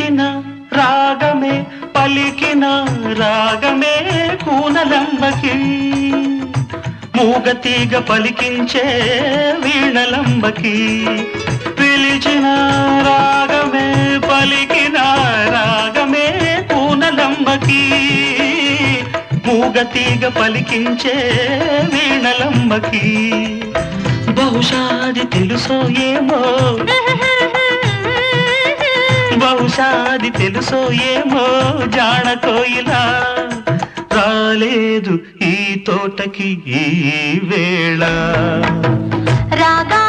పిలిచిన రాగమే పలికిన రాగమే కూనలంబకి మూగతీగ పలికించే వీణలంబకి పిలిచిన రాగమే పలికిన రాగమే కూనలంబకి మూగతీగ పలికించే వీణలంబకి బహుశాది తెలుసో ఏమో బహుశాది తెలుసో ఏమో జాణకోయిలా రాలేదు ఈ తోటకి ఈ వేళ రాగా